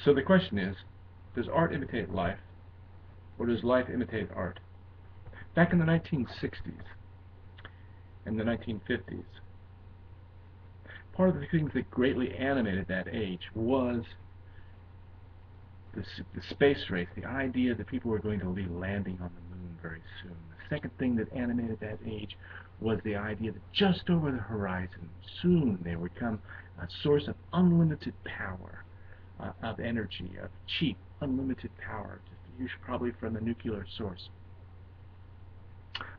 So the question is, does art imitate life, or does life imitate art? Back in the 1960s and the 1950s, part of the things that greatly animated that age was the space race, the idea that people were going to be landing on the moon very soon. The second thing that animated that age was the idea that just over the horizon, soon there would come a source of unlimited power, of energy, of cheap, unlimited power, used probably from a nuclear source.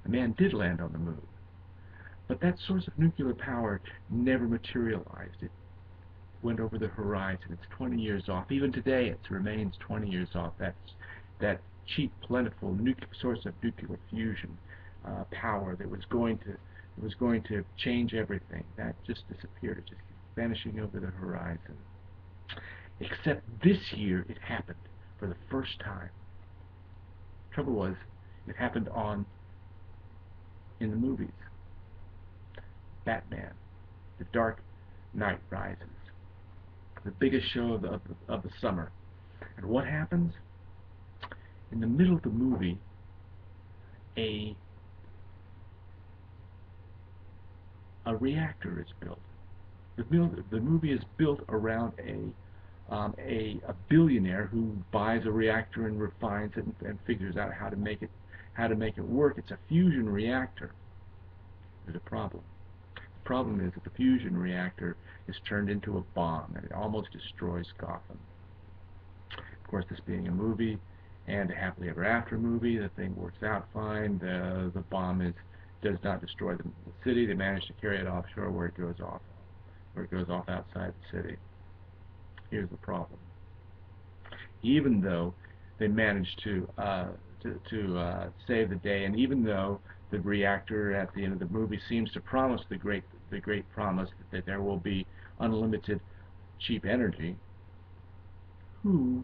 A man did land on the moon, but that source of nuclear power never materialized. It went over the horizon. It's 20 years off. Even today, it remains 20 years off. That cheap, plentiful source of nuclear fusion power that was going to change everything. That just disappeared. It just kept vanishing over the horizon. Except this year, it happened for the first time. Trouble was, it happened in the movies. Batman, The Dark Knight Rises, the biggest show of the summer. And what happens? In the middle of the movie, a reactor is built. The movie is built around a billionaire who buys a reactor and refines it and figures out how to make it work. It's a fusion reactor. There's a problem. The problem is that the fusion reactor is turned into a bomb, and it almost destroys Gotham. Of course, this being a movie and a happily ever after movie, the thing works out fine. The bomb does not destroy the city. They manage to carry it offshore where it goes off outside the city. Here's the problem. Even though they managed to save the day, and even though the reactor at the end of the movie seems to promise the great promise that there will be unlimited cheap energy, who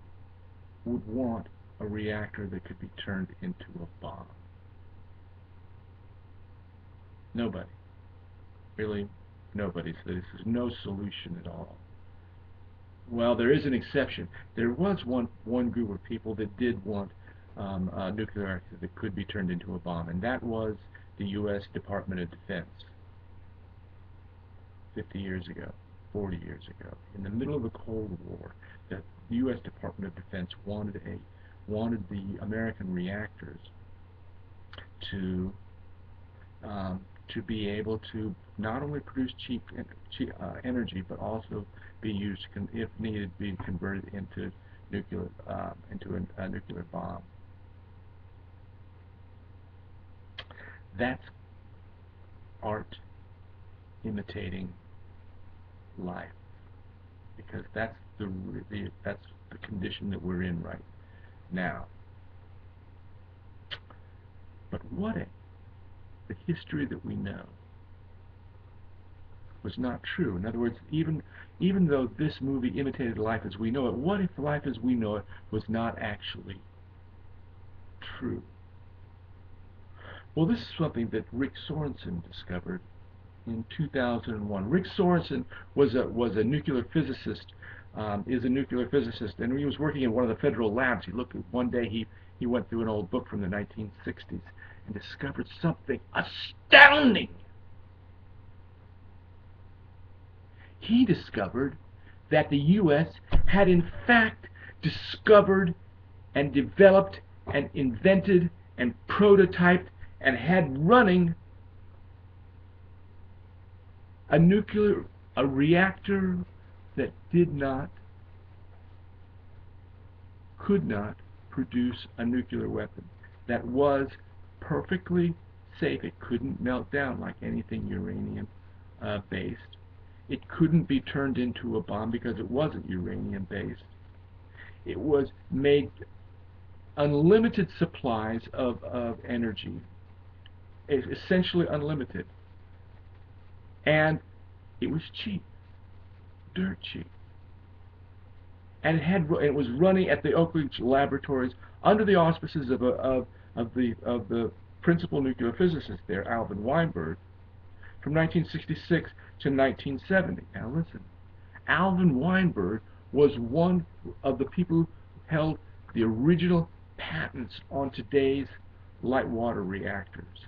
would want a reactor that could be turned into a bomb? Nobody. Really, nobody. So this is no solution at all. Well, there is an exception. There was one group of people that did want a nuclear reactor that could be turned into a bomb, and that was the U.S. Department of Defense. 50 years ago, 40 years ago, in the middle of the Cold War, the U.S. Department of Defense wanted the American reactors to be able to not only produce cheap energy, but also be used, if needed, be converted into a nuclear bomb. That's art imitating life, because that's the condition that we're in right now. But what if the history that we know was not true? In other words, even though this movie imitated life as we know it, what if life as we know it was not actually true? Well, this is something that Rick Sorensen discovered in 2001. Rick Sorensen was a nuclear physicist, is a nuclear physicist, and he was working in one of the federal labs. One day he went through an old book from the 1960s and discovered something astounding. He discovered that the U.S. had in fact discovered and developed and invented and prototyped and had running a reactor that could not produce a nuclear weapon, that was perfectly safe. It couldn't melt down like anything uranium based. It couldn't be turned into a bomb because it wasn't uranium based. It was made unlimited supplies of energy, essentially unlimited, and it was cheap, dirt cheap, and it was running at the Oak Ridge Laboratories under the auspices of the principal nuclear physicist there, Alvin Weinberg, from 1966 to 1970. Now listen, Alvin Weinberg was one of the people who held the original patents on today's light water reactors.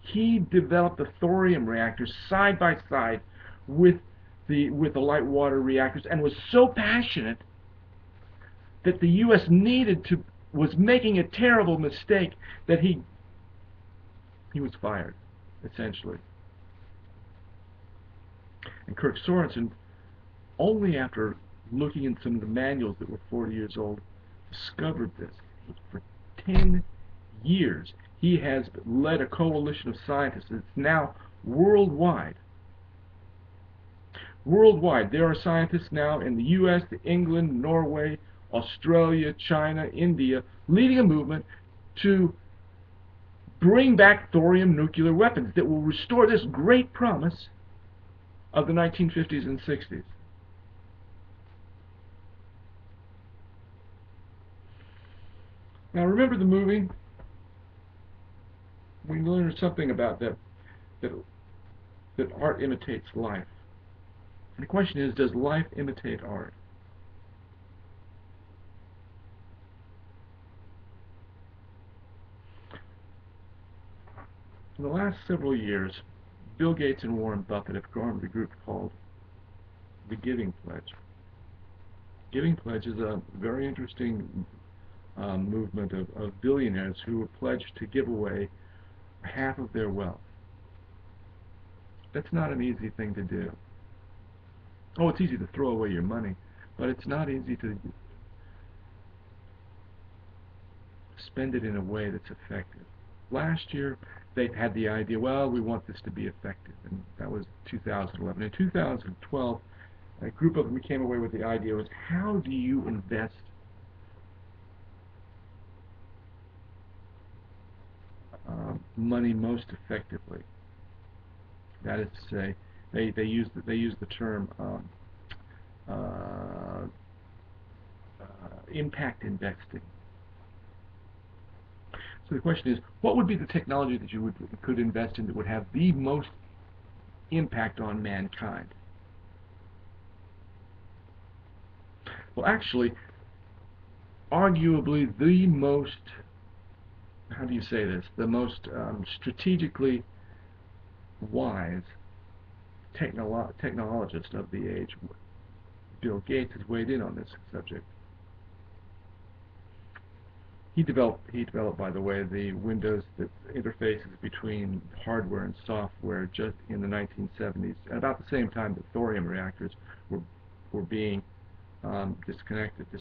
He developed the thorium reactors side by side with the light water reactors, and was so passionate that the U.S. was making a terrible mistake that he was fired, essentially. And Kirk Sorensen, only after looking in some of the manuals that were 40 years old, discovered this. For 10 years, he has led a coalition of scientists that's now worldwide. Worldwide, there are scientists now in the U.S., England, Norway, Australia, China, India, leading a movement to bring back thorium nuclear weapons that will restore this great promise of the 1950s and 60s. Now remember the movie? We learned something about that art imitates life. And the question is, does life imitate art? In the last several years, Bill Gates and Warren Buffett have formed a group called the Giving Pledge. Giving Pledge is a very interesting movement of billionaires who are pledged to give away half of their wealth. That's not an easy thing to do. Oh, it's easy to throw away your money, but it's not easy to spend it in a way that's effective. Last year, they had the idea, well, we want this to be effective, and that was 2011. In 2012, a group of them came away with the idea was, how do you invest money most effectively? That is to say, they use the term impact investing. So the question is, what would be the technology that you could invest in that would have the most impact on mankind? Well, actually, arguably the most, how do you say this, the most strategically wise technologist of the age, Bill Gates, has weighed in on this subject. He developed, by the way, the Windows that interfaces between hardware and software just in the 1970s, at about the same time that thorium reactors were being disconnected.